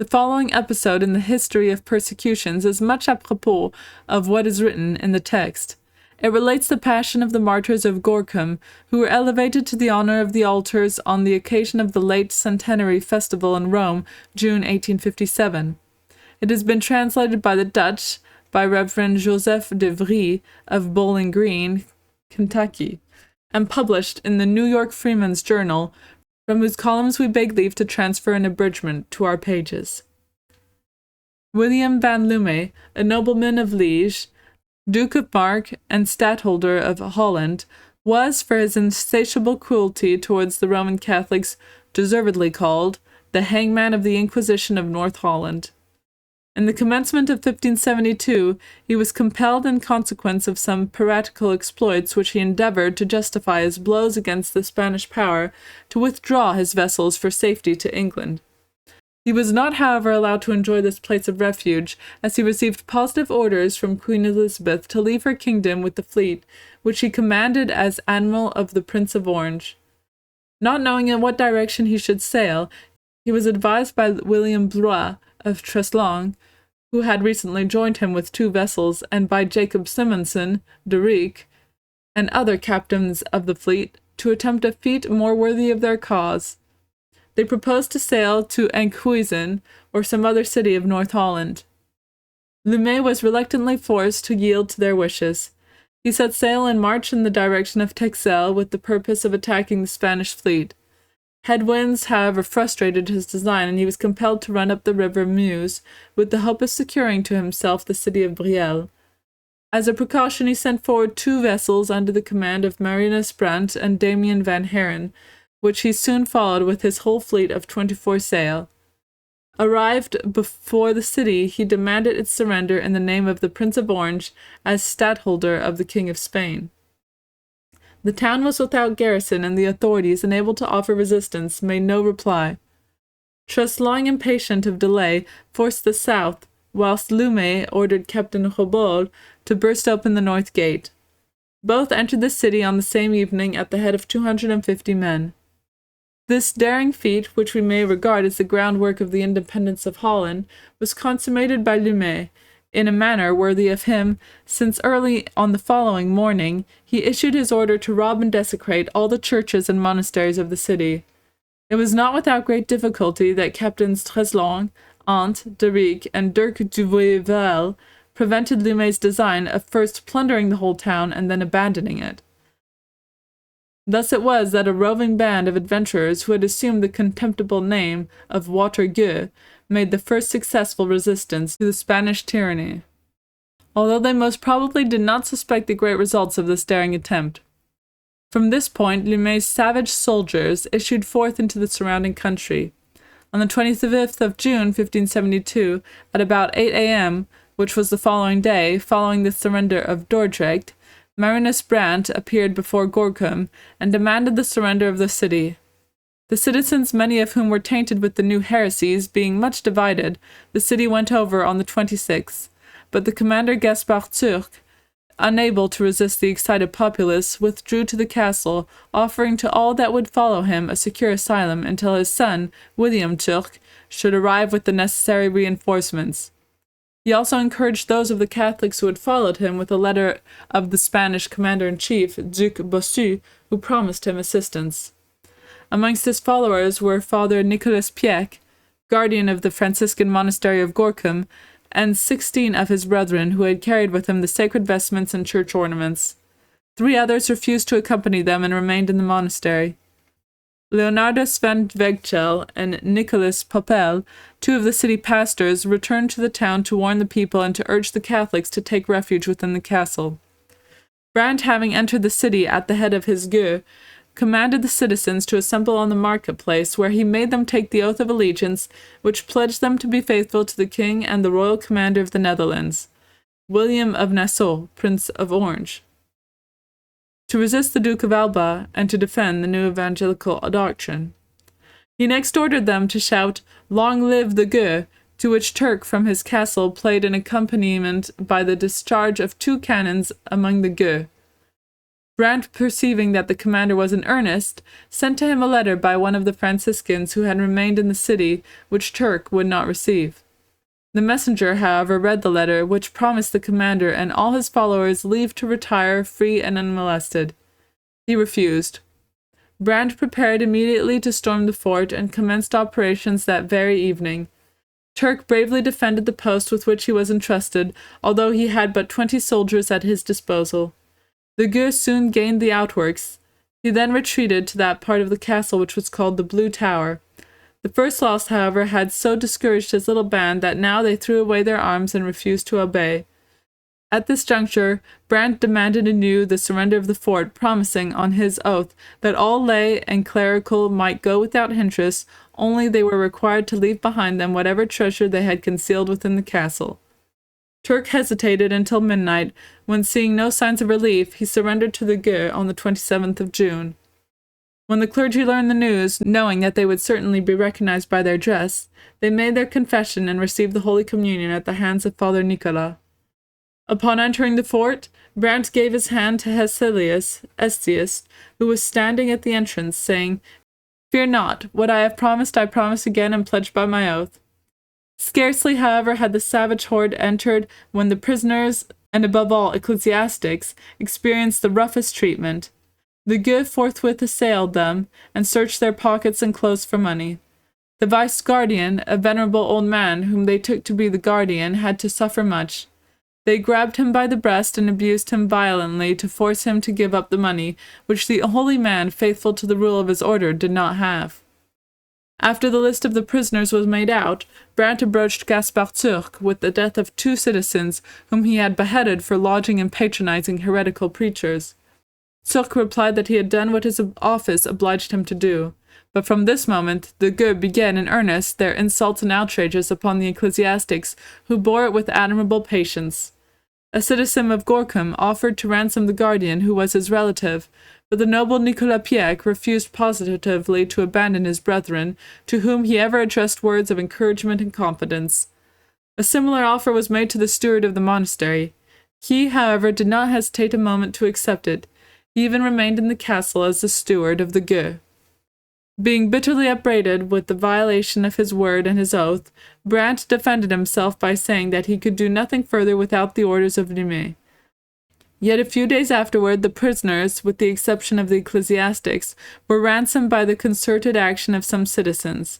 The following episode in the history of persecutions is much apropos of what is written in the text. It relates the passion of the martyrs of Gorcum, who were elevated to the honor of the altars on the occasion of the late centenary festival in Rome, June 1857. It has been translated by the Dutch by Reverend Joseph de Vries of Bowling Green, Kentucky, and published in the New York Freeman's Journal, from whose columns we beg leave to transfer an abridgment to our pages. William van Lume, a nobleman of Liege, Duke of Mark and Stadtholder of Holland, was, for his insatiable cruelty towards the Roman Catholics, deservedly called the hangman of the Inquisition of North Holland. In the commencement of 1572, he was compelled, in consequence of some piratical exploits which he endeavoured to justify as blows against the Spanish power, to withdraw his vessels for safety to England. He was not, however, allowed to enjoy this place of refuge, as he received positive orders from Queen Elizabeth to leave her kingdom with the fleet, which he commanded as Admiral of the Prince of Orange. Not knowing in what direction he should sail, he was advised by William Blois of Treslong, who had recently joined him with 2 vessels, and by Jacob Simonson, de Rieck, and other captains of the fleet, to attempt a feat more worthy of their cause. They proposed to sail to Enkhuizen, or some other city of North Holland. Lume was reluctantly forced to yield to their wishes. He set sail and marched in the direction of Texel with the purpose of attacking the Spanish fleet. Headwinds, however, frustrated his design, and he was compelled to run up the river Meuse, with the hope of securing to himself the city of Brielle. As a precaution, he sent forward 2 vessels under the command of Marinus Brandt and Damian van Haren, which he soon followed with his whole fleet of 24 sail. Arrived before the city, he demanded its surrender in the name of the Prince of Orange as stadtholder of the King of Spain. The town was without garrison, and the authorities, unable to offer resistance, made no reply. Treslong, impatient of delay, forced the south, whilst Lume ordered Captain Robol to burst open the north gate. Both entered the city on the same evening at the head of 250 men. This daring feat, which we may regard as the groundwork of the independence of Holland, was consummated by Lume in a manner worthy of him, since early on the following morning he issued his order to rob and desecrate all the churches and monasteries of the city. It was not without great difficulty that Captains Treslong, Ant, de Rieck, and Dirk du Vieuville prevented Lume's design of first plundering the whole town and then abandoning it. Thus it was that a roving band of adventurers who had assumed the contemptible name of Watergueux made the first successful resistance to the Spanish tyranny, although they most probably did not suspect the great results of this daring attempt. From this point, Lume's savage soldiers issued forth into the surrounding country. On the 25th of June, 1572, at about 8 a.m., which was the following day, following the surrender of Dordrecht, Marinus Brandt appeared before Gorcum and demanded the surrender of the city. The citizens, many of whom were tainted with the new heresies, being much divided, the city went over on the 26th, but the commander Gaspard Turc, unable to resist the excited populace, withdrew to the castle, offering to all that would follow him a secure asylum until his son, William Turc, should arrive with the necessary reinforcements. He also encouraged those of the Catholics who had followed him with a letter of the Spanish commander-in-chief, Duc Bossu, who promised him assistance. Amongst his followers were Father Nicolas Pieck, guardian of the Franciscan monastery of Gorcum, and 16 of his brethren who had carried with him the sacred vestments and church ornaments. 3 others refused to accompany them and remained in the monastery. Leonardus van Vegchel and Nicolas Popel, 2 of the city pastors, returned to the town to warn the people and to urge the Catholics to take refuge within the castle. Brandt, having entered the city at the head of his gueux, commanded the citizens to assemble on the marketplace, where he made them take the oath of allegiance, which pledged them to be faithful to the king and the royal commander of the Netherlands, William of Nassau, Prince of Orange, to resist the Duke of Alba, and to defend the new evangelical doctrine. He next ordered them to shout, "Long live the gueux," to which Turc from his castle played an accompaniment by the discharge of 2 cannons among the gueux. Brant, perceiving that the commander was in earnest, sent to him a letter by one of the Franciscans who had remained in the city, which Turk would not receive. The messenger, however, read the letter, which promised the commander and all his followers leave to retire free and unmolested. He refused. Brant prepared immediately to storm the fort and commenced operations that very evening. Turk bravely defended the post with which he was entrusted, although he had but 20 soldiers at his disposal. The Gueux soon gained the outworks. He then retreated to that part of the castle which was called the Blue Tower. The first loss, however, had so discouraged his little band that now they threw away their arms and refused to obey. At this juncture, Brant demanded anew the surrender of the fort, promising, on his oath, that all lay and clerical might go without hindrance, only they were required to leave behind them whatever treasure they had concealed within the castle. Turk hesitated until midnight, when, seeing no signs of relief, he surrendered to the Gueux on the 27th of June. When the clergy learned the news, knowing that they would certainly be recognized by their dress, they made their confession and received the Holy Communion at the hands of Father Nicolas. Upon entering the fort, Brant gave his hand to Estius, who was standing at the entrance, saying, "Fear not, what I have promised I promise again and pledge by my oath." Scarcely, however, had the savage horde entered when the prisoners, and above all ecclesiastics, experienced the roughest treatment. The Gueux forthwith assailed them, and searched their pockets and clothes for money. The vice-guardian, a venerable old man whom they took to be the guardian, had to suffer much. They grabbed him by the breast and abused him violently to force him to give up the money, which the holy man, faithful to the rule of his order, did not have. After the list of the prisoners was made out, Brant approached Gaspard Turc with the death of 2 citizens whom he had beheaded for lodging and patronizing heretical preachers. Turc replied that he had done what his office obliged him to do, but from this moment the Gueux began in earnest their insults and outrages upon the ecclesiastics, who bore it with admirable patience. A citizen of Gorcum offered to ransom the guardian, who was his relative, but the noble Nicolas Piec refused positively to abandon his brethren, to whom he ever addressed words of encouragement and confidence. A similar offer was made to the steward of the monastery. He, however, did not hesitate a moment to accept it. He even remained in the castle as the steward of the Gueux. Being bitterly upbraided with the violation of his word and his oath, Brant defended himself by saying that he could do nothing further without the orders of Limay. Yet a few days afterward, the prisoners, with the exception of the ecclesiastics, were ransomed by the concerted action of some citizens.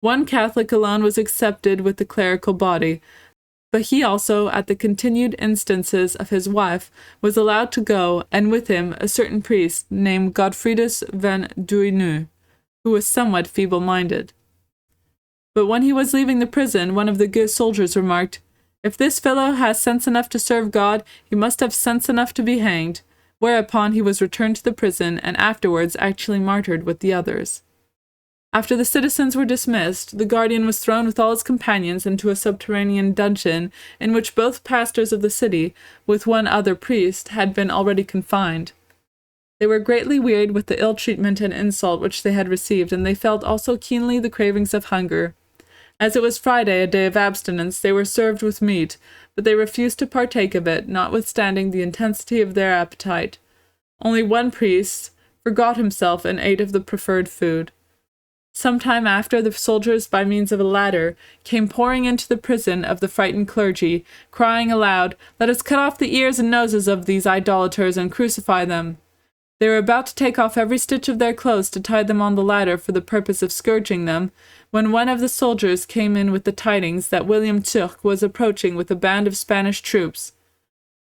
One Catholic alone was accepted with the clerical body, but he also, at the continued instances of his wife, was allowed to go, and with him a certain priest named Godfridus van Duinu, who was somewhat feeble-minded. But when he was leaving the prison, one of the good soldiers remarked, "If this fellow has sense enough to serve God, he must have sense enough to be hanged," whereupon he was returned to the prison, and afterwards actually martyred with the others. After the citizens were dismissed, the guardian was thrown with all his companions into a subterranean dungeon, in which both pastors of the city, with one other priest, had been already confined. They were greatly wearied with the ill treatment and insult which they had received, and they felt also keenly the cravings of hunger. As it was Friday, a day of abstinence, they were served with meat, but they refused to partake of it, notwithstanding the intensity of their appetite. Only one priest forgot himself and ate of the preferred food. Some time after, the soldiers, by means of a ladder, came pouring into the prison of the frightened clergy, crying aloud, "Let us cut off the ears and noses of these idolaters and crucify them." They were about to take off every stitch of their clothes to tie them on the ladder for the purpose of scourging them, when one of the soldiers came in with the tidings that William Turc was approaching with a band of Spanish troops.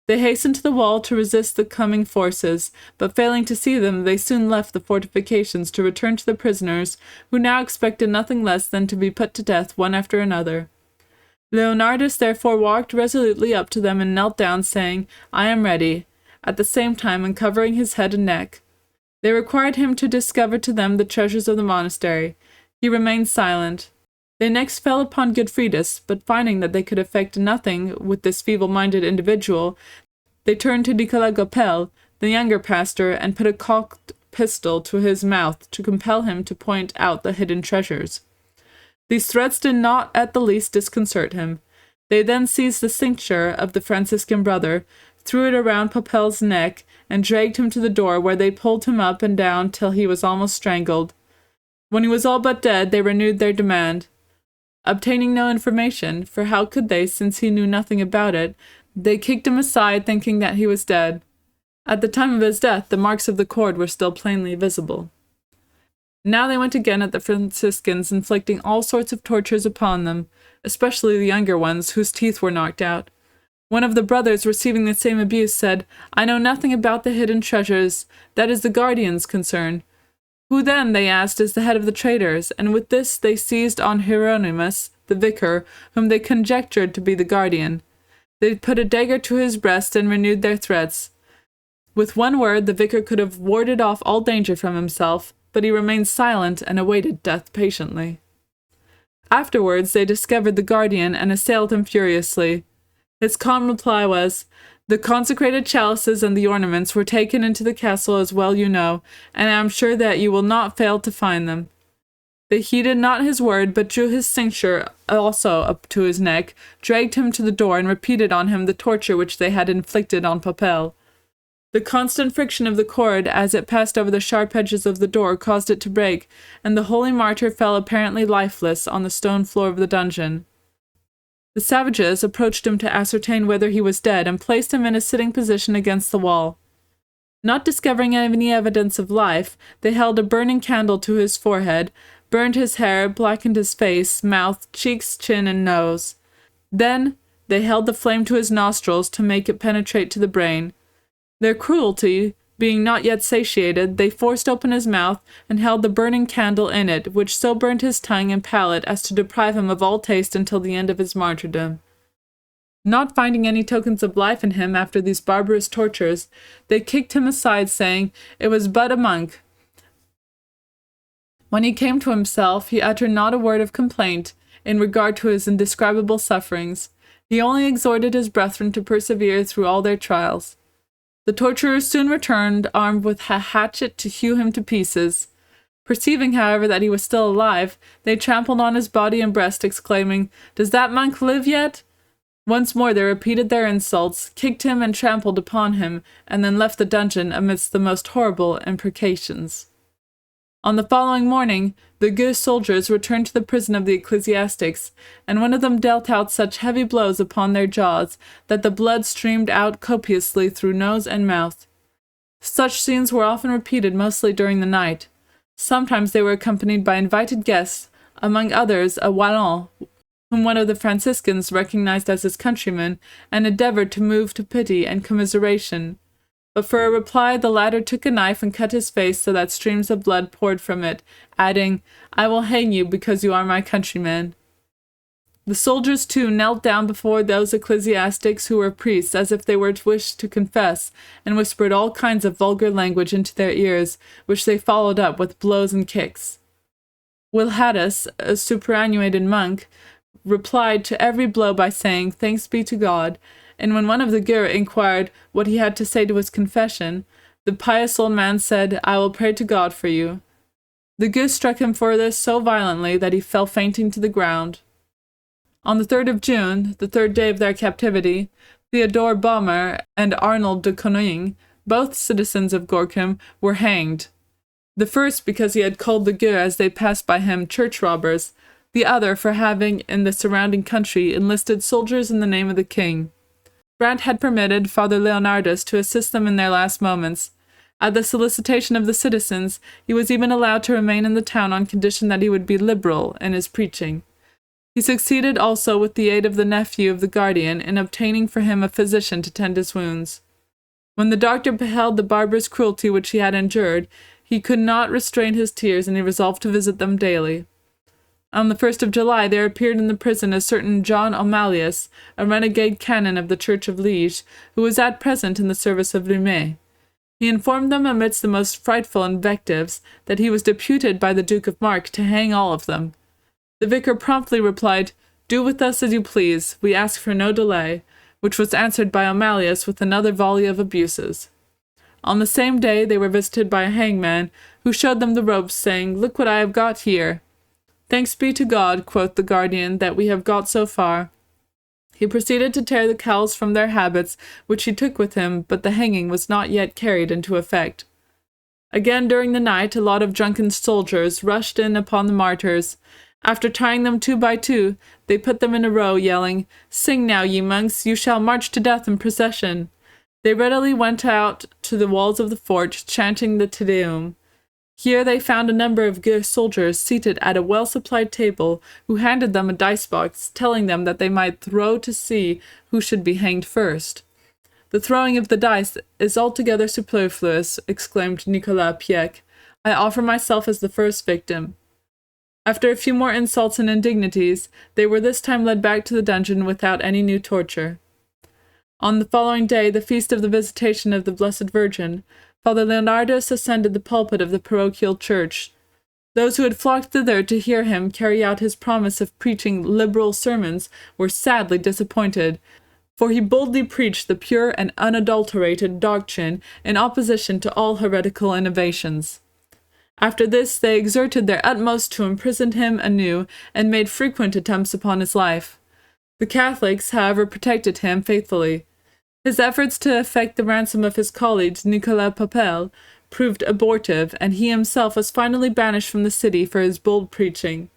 They hastened to the wall to resist the coming forces, but failing to see them, they soon left the fortifications to return to the prisoners, who now expected nothing less than to be put to death one after another. Leonardus therefore walked resolutely up to them and knelt down, saying, "I am ready," at the same time uncovering his head and neck. They required him to discover to them the treasures of the monastery. He remained silent. They next fell upon Godfridus, but finding that they could effect nothing with this feeble-minded individual, they turned to Nicolas Gopel, the younger pastor, and put a cocked pistol to his mouth to compel him to point out the hidden treasures. These threats did not at the least disconcert him. They then seized the cincture of the Franciscan brother, threw it around Popel's neck, and dragged him to the door, where they pulled him up and down till he was almost strangled. When he was all but dead, they renewed their demand. Obtaining no information, for how could they, since he knew nothing about it, they kicked him aside, thinking that he was dead. At the time of his death, the marks of the cord were still plainly visible. Now they went again at the Franciscans, inflicting all sorts of tortures upon them, especially the younger ones, whose teeth were knocked out. One of the brothers, receiving the same abuse, said, "I know nothing about the hidden treasures. That is the guardian's concern." "Who then," they asked, "is the head of the traitors?" And with this they seized on Hieronymus, the vicar, whom they conjectured to be the guardian. They put a dagger to his breast and renewed their threats. With one word, the vicar could have warded off all danger from himself, but he remained silent and awaited death patiently. Afterwards they discovered the guardian and assailed him furiously. His calm reply was, "The consecrated chalices and the ornaments were taken into the castle, as well you know, and I am sure that you will not fail to find them." They heeded not his word, but drew his cincture also up to his neck, dragged him to the door, and repeated on him the torture which they had inflicted on Popel. The constant friction of the cord as it passed over the sharp edges of the door caused it to break, and the holy martyr fell apparently lifeless on the stone floor of the dungeon. The savages approached him to ascertain whether he was dead, and placed him in a sitting position against the wall. Not discovering any evidence of life, they held a burning candle to his forehead, burned his hair, blackened his face, mouth, cheeks, chin, and nose. Then they held the flame to his nostrils to make it penetrate to the brain. Their cruelty being not yet satiated, they forced open his mouth and held the burning candle in it, which so burnt his tongue and palate as to deprive him of all taste until the end of his martyrdom. Not finding any tokens of life in him after these barbarous tortures, they kicked him aside, saying it was but a monk. When he came to himself, he uttered not a word of complaint in regard to his indescribable sufferings. He only exhorted his brethren to persevere through all their trials. The torturers soon returned, armed with a hatchet to hew him to pieces. Perceiving, however, that he was still alive, they trampled on his body and breast, exclaiming, "Does that monk live yet?" Once more they repeated their insults, kicked him and trampled upon him, and then left the dungeon amidst the most horrible imprecations. On the following morning, the Mgr soldiers returned to the prison of the ecclesiastics, and one of them dealt out such heavy blows upon their jaws that the blood streamed out copiously through nose and mouth. Such scenes were often repeated, mostly during the night. Sometimes they were accompanied by invited guests, among others a Wallon, whom one of the Franciscans recognized as his countryman, and endeavored to move to pity and commiseration. But for a reply the latter took a knife and cut his face so that streams of blood poured from it, adding, "I will hang you because you are my countryman." The soldiers, too, knelt down before those ecclesiastics who were priests, as if they were wished to confess, and whispered all kinds of vulgar language into their ears, which they followed up with blows and kicks. Wilhadus, a superannuated monk, replied to every blow by saying, "Thanks be to God," and when one of the Mgr inquired what he had to say to his confession, the pious old man said, "I will pray to God for you." The Mgr struck him for this so violently that he fell fainting to the ground. On the 3rd of June, the 3rd day of their captivity, Theodore Baumer and Arnold de Coninck, both citizens of Gorcum, were hanged. The first because he had called the Mgr as they passed by him church robbers, the other for having in the surrounding country enlisted soldiers in the name of the king. Brant had permitted Father Leonardus to assist them in their last moments. At the solicitation of the citizens, he was even allowed to remain in the town on condition that he would be liberal in his preaching. He succeeded also, with the aid of the nephew of the guardian, in obtaining for him a physician to tend his wounds. When the doctor beheld the barbarous cruelty which he had endured, he could not restrain his tears, and he resolved to visit them daily. On the 1st of July there appeared in the prison a certain John O'Malius, a renegade canon of the Church of Liege, who was at present in the service of Lumet. He informed them amidst the most frightful invectives that he was deputed by the Duke of Mark to hang all of them. The vicar promptly replied, "Do with us as you please, we ask for no delay," which was answered by O'Malius with another volley of abuses. On the same day they were visited by a hangman, who showed them the ropes, saying, "Look what I have got here." "Thanks be to God," quoth the guardian, "that we have got so far." He proceeded to tear the cowls from their habits, which he took with him, but the hanging was not yet carried into effect. Again during the night, a lot of drunken soldiers rushed in upon the martyrs. After tying them 2 by 2, they put them in a row, yelling, "Sing now, ye monks, you shall march to death in procession." They readily went out to the walls of the fort, chanting the Te Deum. Here they found a number of Mgr soldiers seated at a well-supplied table, who handed them a dice-box, telling them that they might throw to see who should be hanged first. "The throwing of the dice is altogether superfluous," exclaimed Nicolas Piec. "I offer myself as the first victim." After a few more insults and indignities, they were this time led back to the dungeon without any new torture. On the following day, the feast of the Visitation of the Blessed Virgin, Father Leonardus ascended the pulpit of the parochial church. Those who had flocked thither to hear him carry out his promise of preaching liberal sermons were sadly disappointed, for he boldly preached the pure and unadulterated doctrine in opposition to all heretical innovations. After this, they exerted their utmost to imprison him anew and made frequent attempts upon his life. The Catholics, however, protected him faithfully. His efforts to effect the ransom of his colleague, Nicolas Papel, proved abortive, and he himself was finally banished from the city for his bold preaching.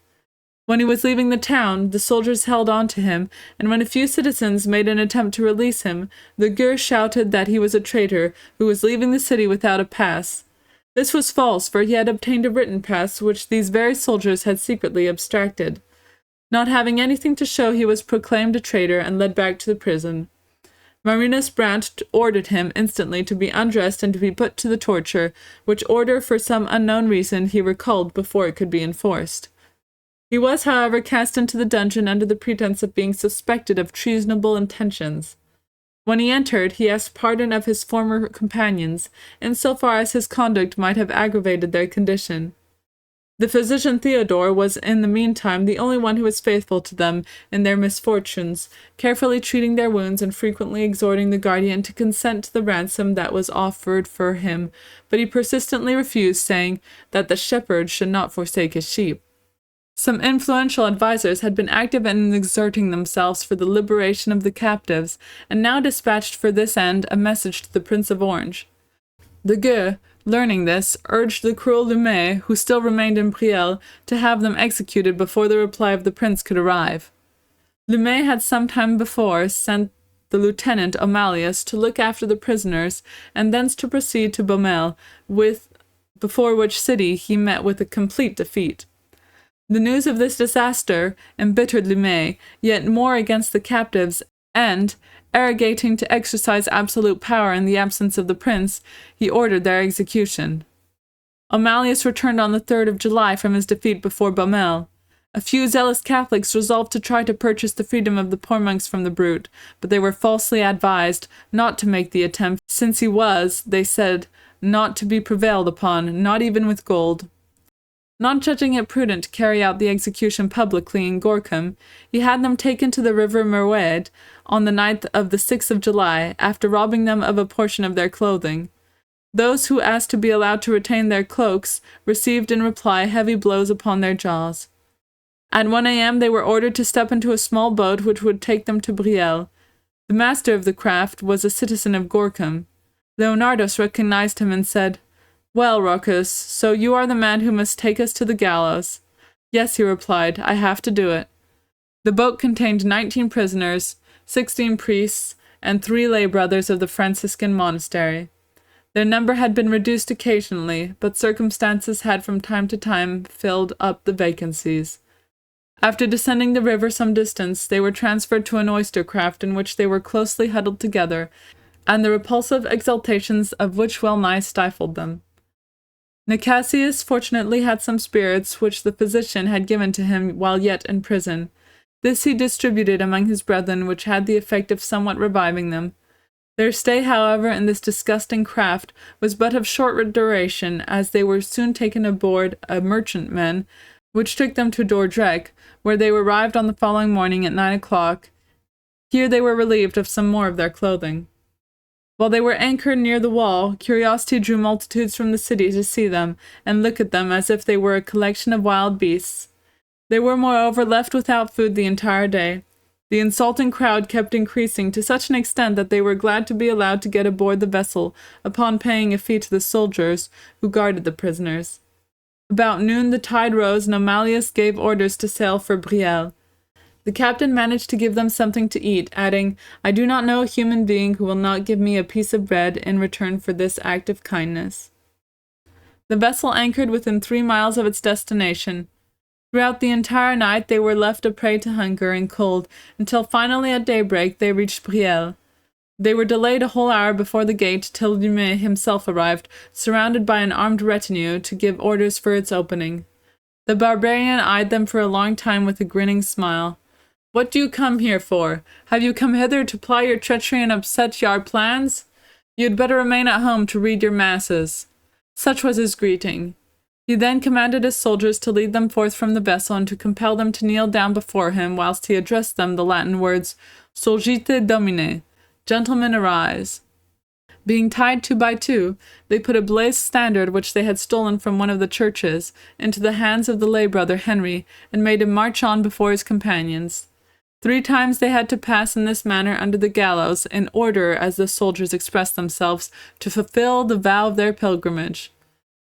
When he was leaving the town, the soldiers held on to him, and when a few citizens made an attempt to release him, the Mgr shouted that he was a traitor who was leaving the city without a pass. This was false, for he had obtained a written pass which these very soldiers had secretly abstracted. Not having anything to show, he was proclaimed a traitor and led back to the prison. Marinus Brandt ordered him instantly to be undressed and to be put to the torture, which order for some unknown reason he recalled before it could be enforced. He was, however, cast into the dungeon under the pretense of being suspected of treasonable intentions. When he entered, he asked pardon of his former companions, in so far as his conduct might have aggravated their condition. The physician Theodore was in the meantime the only one who was faithful to them in their misfortunes, carefully treating their wounds and frequently exhorting the guardian to consent to the ransom that was offered for him, but he persistently refused, saying that the shepherd should not forsake his sheep. Some influential advisers had been active in exerting themselves for the liberation of the captives, and now dispatched for this end a message to the Prince of Orange. The Mgr, learning this, urged the cruel Lumet, who still remained in Brielle, to have them executed before the reply of the prince could arrive. Lumet had some time before sent the lieutenant Amalius to look after the prisoners, and thence to proceed to Baumel, before which city he met with a complete defeat. The news of this disaster embittered Lumet, yet more against the captives, and, arrogating to exercise absolute power in the absence of the prince, he ordered their execution. Amalius returned on the 3rd of July from his defeat before Baumel. A few zealous Catholics resolved to try to purchase the freedom of the poor monks from the brute, but they were falsely advised not to make the attempt, since he was, they said, not to be prevailed upon, not even with gold. Not judging it prudent to carry out the execution publicly in Gorcum, he had them taken to the river Merwede on the night of the 6th of July, after robbing them of a portion of their clothing. Those who asked to be allowed to retain their cloaks received in reply heavy blows upon their jaws. At 1 a.m. they were ordered to step into a small boat which would take them to Brielle. The master of the craft was a citizen of Gorcum. Leonardus recognized him and said, "Well, Rochus, so you are the man who must take us to the gallows." "Yes," he replied, "I have to do it." The boat contained 19 prisoners, 16 priests, and 3 lay brothers of the Franciscan monastery. Their number had been reduced occasionally, but circumstances had from time to time filled up the vacancies. After descending the river some distance, they were transferred to an oyster craft in which they were closely huddled together, and the repulsive exaltations of which well nigh stifled them. Nicasius fortunately had some spirits which the physician had given to him while yet in prison. This he distributed among his brethren, which had the effect of somewhat reviving them. Their stay, however, in this disgusting craft was but of short duration, as they were soon taken aboard a merchantman, which took them to Dordrecht, where they arrived on the following morning at 9 o'clock. Here they were relieved of some more of their clothing. While they were anchored near the wall, curiosity drew multitudes from the city to see them, and look at them as if they were a collection of wild beasts. They were, moreover, left without food the entire day. The insulting crowd kept increasing to such an extent that they were glad to be allowed to get aboard the vessel upon paying a fee to the soldiers who guarded the prisoners. About noon the tide rose, and Amalius gave orders to sail for Brielle. The captain managed to give them something to eat, adding, "I do not know a human being who will not give me a piece of bread in return for this act of kindness." The vessel anchored within 3 miles of its destination. Throughout the entire night they were left a prey to hunger and cold, until finally at daybreak they reached Brielle. They were delayed a whole hour before the gate till Dumais himself arrived, surrounded by an armed retinue, to give orders for its opening. The barbarian eyed them for a long time with a grinning smile. "What do you come here for? Have you come hither to ply your treachery and upset our plans? You had better remain at home to read your masses." Such was his greeting. He then commanded his soldiers to lead them forth from the vessel and to compel them to kneel down before him, whilst he addressed them the Latin words, "Surgite Domine," "Gentlemen, arise." Being tied 2 by 2, they put a blazed standard which they had stolen from one of the churches into the hands of the lay brother Henry, and made him march on before his companions. 3 times they had to pass in this manner under the gallows, in order, as the soldiers expressed themselves, to fulfill the vow of their pilgrimage.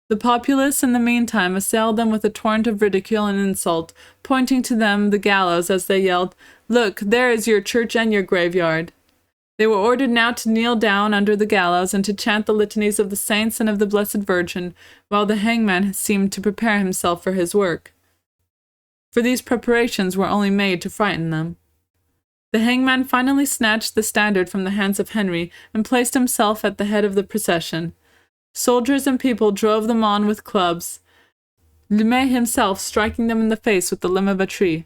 The populace in the meantime assailed them with a torrent of ridicule and insult, pointing to them the gallows as they yelled, "Look, there is your church and your graveyard." They were ordered now to kneel down under the gallows and to chant the litanies of the saints and of the Blessed Virgin, while the hangman seemed to prepare himself for his work. For these preparations were only made to frighten them. The hangman finally snatched the standard from the hands of Henry and placed himself at the head of the procession. Soldiers and people drove them on with clubs, Dumais himself striking them in the face with the limb of a tree.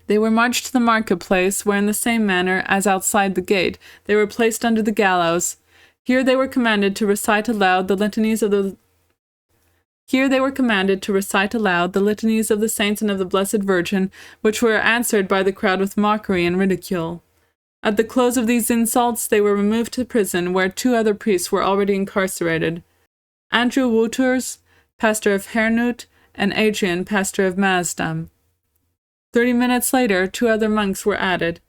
They were marched to the market-place, where in the same manner as outside the gate they were placed under the gallows. Here they were commanded to recite aloud the litanies of the saints and of the Blessed Virgin, which were answered by the crowd with mockery and ridicule. At the close of these insults they were removed to prison, where 2 other priests were already incarcerated: Andrew Wouters, pastor of Hernout, and Adrian, pastor of Maasdam. 30 minutes later 2 other monks were added.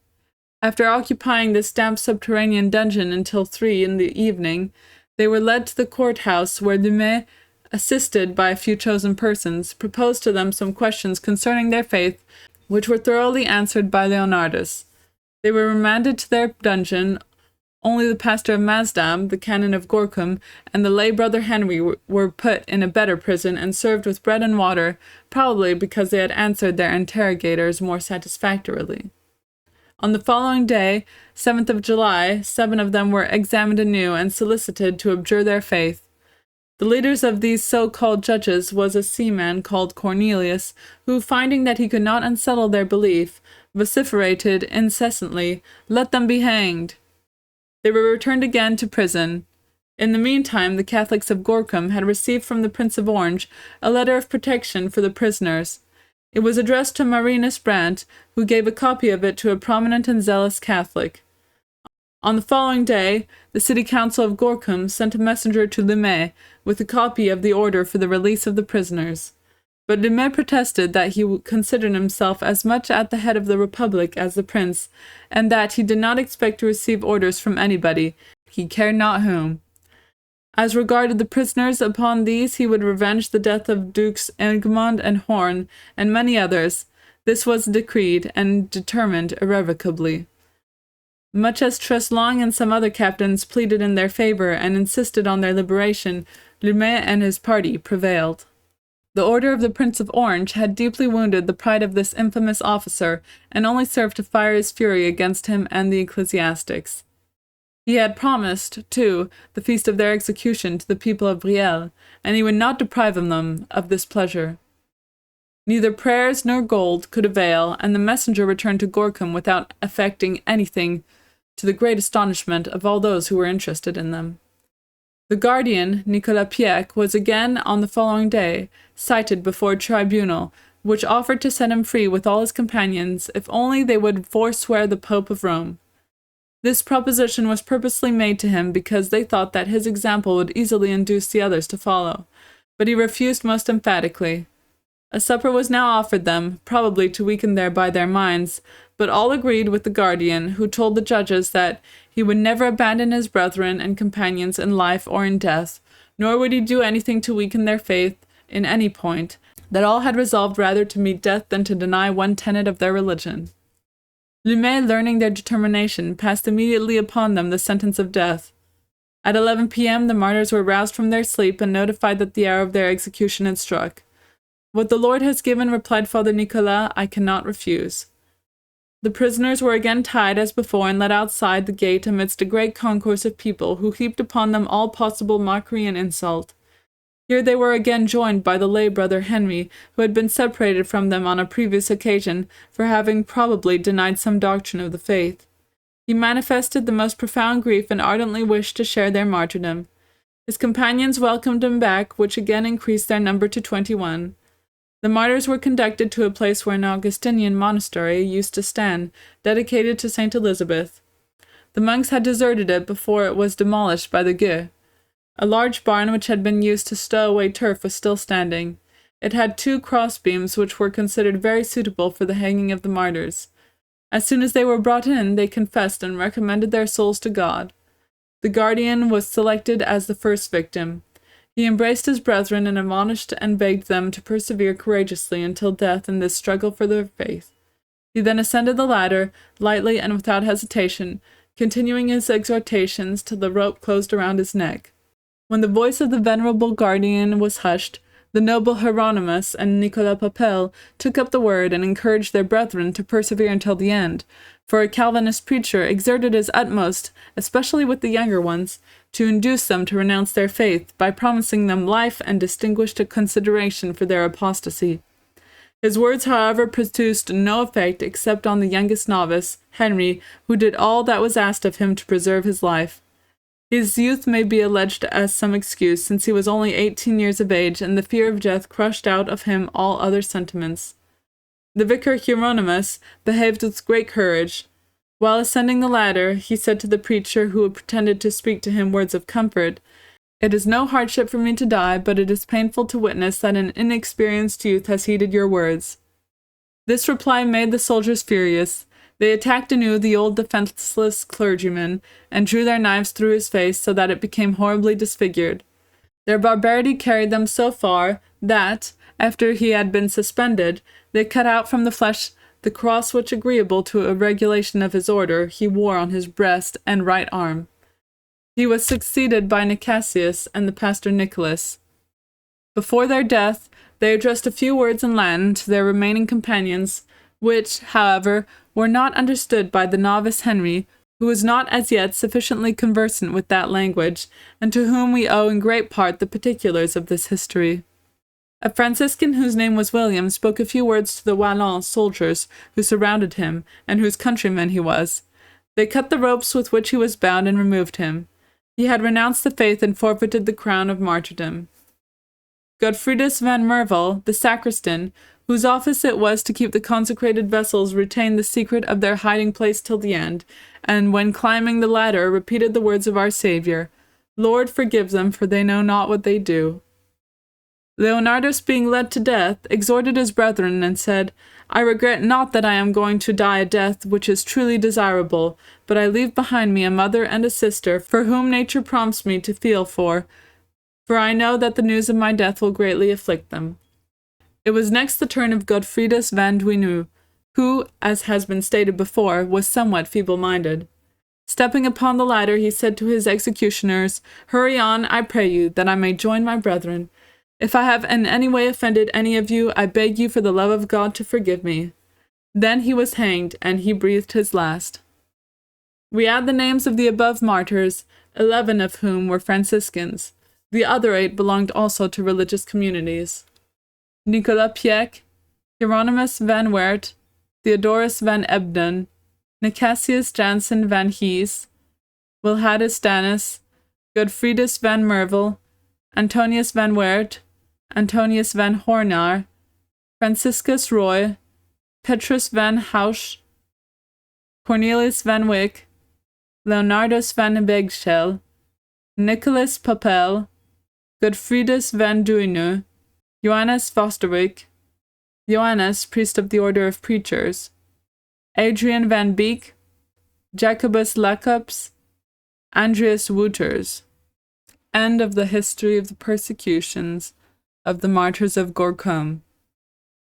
After occupying this damp subterranean dungeon until 3 in the evening, they were led to the courthouse, where Dumais, assisted by a few chosen persons, proposed to them some questions concerning their faith, which were thoroughly answered by Leonardus. They were remanded to their dungeon. Only the pastor of Maasdam, the canon of Gorcum, and the lay brother Henry were put in a better prison and served with bread and water, probably because they had answered their interrogators more satisfactorily. On the following day, 7th of July, 7 of them were examined anew and solicited to abjure their faith. The leaders of these so-called judges was a seaman called Cornelius, who, finding that he could not unsettle their belief, vociferated incessantly, "Let them be hanged!" They were returned again to prison. In the meantime, the Catholics of Gorcum had received from the Prince of Orange a letter of protection for the prisoners. It was addressed to Marinus Brandt, who gave a copy of it to a prominent and zealous Catholic. On the following day, the city council of Gorcum sent a messenger to Dumais with a copy of the order for the release of the prisoners. But Dumais protested that he considered himself as much at the head of the Republic as the prince, and that he did not expect to receive orders from anybody, he cared not whom. As regarded the prisoners, upon these he would revenge the death of Dukes Egmont and Horn, and many others. This was decreed and determined irrevocably. Much as Treslong and some other captains pleaded in their favor and insisted on their liberation, Dumais and his party prevailed. The order of the Prince of Orange had deeply wounded the pride of this infamous officer, and only served to fire his fury against him and the ecclesiastics. He had promised, too, the feast of their execution to the people of Brielle, and he would not deprive them of this pleasure. Neither prayers nor gold could avail, and the messenger returned to Gorcum without effecting anything, to the great astonishment of all those who were interested in them. The guardian, Nicolas Pieck, was again, on the following day, cited before a tribunal, which offered to set him free with all his companions, if only they would forswear the Pope of Rome. This proposition was purposely made to him because they thought that his example would easily induce the others to follow, but he refused most emphatically. A supper was now offered them, probably to weaken thereby their minds, But all agreed with the guardian, who told the judges that he would never abandon his brethren and companions in life or in death, nor would he do anything to weaken their faith in any point, that all had resolved rather to meet death than to deny one tenet of their religion. Lumet, learning their determination, passed immediately upon them the sentence of death. At 11 p.m. the martyrs were roused from their sleep and notified that the hour of their execution had struck. "What the Lord has given," replied Father Nicolas, "I cannot refuse." The prisoners were again tied as before and led outside the gate amidst a great concourse of people, who heaped upon them all possible mockery and insult. Here they were again joined by the lay brother Henry, who had been separated from them on a previous occasion for having probably denied some doctrine of the faith. He manifested the most profound grief and ardently wished to share their martyrdom. His companions welcomed him back, which again increased their number to 21. The martyrs were conducted to a place where an Augustinian monastery used to stand, dedicated to St. Elizabeth. The monks had deserted it before it was demolished by the Gueux. A large barn which had been used to stow away turf was still standing. It had 2 crossbeams which were considered very suitable for the hanging of the martyrs. As soon as they were brought in, they confessed and recommended their souls to God. The guardian was selected as the first victim. He embraced his brethren and admonished and begged them to persevere courageously until death in this struggle for their faith. He then ascended the ladder, lightly and without hesitation, continuing his exhortations till the rope closed around his neck. When the voice of the venerable guardian was hushed, the noble Hieronymus and Nicolas Papel took up the word and encouraged their brethren to persevere until the end, for a Calvinist preacher exerted his utmost, especially with the younger ones, to induce them to renounce their faith by promising them life and distinguished consideration for their apostasy. His words, however, produced no effect except on the youngest novice, Henry, who did all that was asked of him to preserve his life. His youth may be alleged as some excuse, since he was only 18 years of age, and the fear of death crushed out of him all other sentiments. The vicar Hieronymus behaved with great courage. While ascending the ladder, he said to the preacher, who pretended to speak to him words of comfort, "It is no hardship for me to die, but it is painful to witness that an inexperienced youth has heeded your words." This reply made the soldiers furious. They attacked anew the old defenseless clergyman, and drew their knives through his face so that it became horribly disfigured. Their barbarity carried them so far that, after he had been suspended, they cut out from the flesh the cross which, agreeable to a regulation of his order, he wore on his breast and right arm. He was succeeded by Nicasius and the pastor Nicholas. Before their death, they addressed a few words in Latin to their remaining companions, which, however, were not understood by the novice Henry, who was not as yet sufficiently conversant with that language, and to whom we owe in great part the particulars of this history. A Franciscan whose name was William spoke a few words to the Wallon soldiers who surrounded him, and whose countryman he was. They cut the ropes with which he was bound and removed him. He had renounced the faith and forfeited the crown of martyrdom. Godfridus van Mervel, the sacristan, whose office it was to keep the consecrated vessels, retained the secret of their hiding place till the end, and when climbing the ladder repeated the words of our Saviour, "Lord, forgive them, for they know not what they do." Leonardus, being led to death, exhorted his brethren and said, "I regret not that I am going to die a death which is truly desirable, but I leave behind me a mother and a sister for whom nature prompts me to feel for I know that the news of my death will greatly afflict them." It was next the turn of Godfridus van Duinu, who, as has been stated before, was somewhat feeble-minded. Stepping upon the ladder, he said to his executioners, "Hurry on, I pray you, that I may join my brethren. If I have in any way offended any of you, I beg you for the love of God to forgive me." Then he was hanged, and he breathed his last. We add the names of the above martyrs, 11 of whom were Franciscans. The other 8 belonged also to religious communities. Nicolas Pieck, Hieronymus van Wert, Theodorus van Ebden, Nicasius Jansen van Hees, Wilhadus Danis, Godfridus van Mervel, Antonius van Wert, Antonius van Hornaar, Franciscus Roy, Petrus van Hausch, Cornelius van Wyk, Leonardus van Begschel, Nicholas Papel, Godfridus van Duinu, Johannes Vosterwyk, Johannes, priest of the Order of Preachers, Adrian van Beek, Jacobus Lecaps, Andreas Wouters. End of the history of the persecutions of the Martyrs of Gorcum.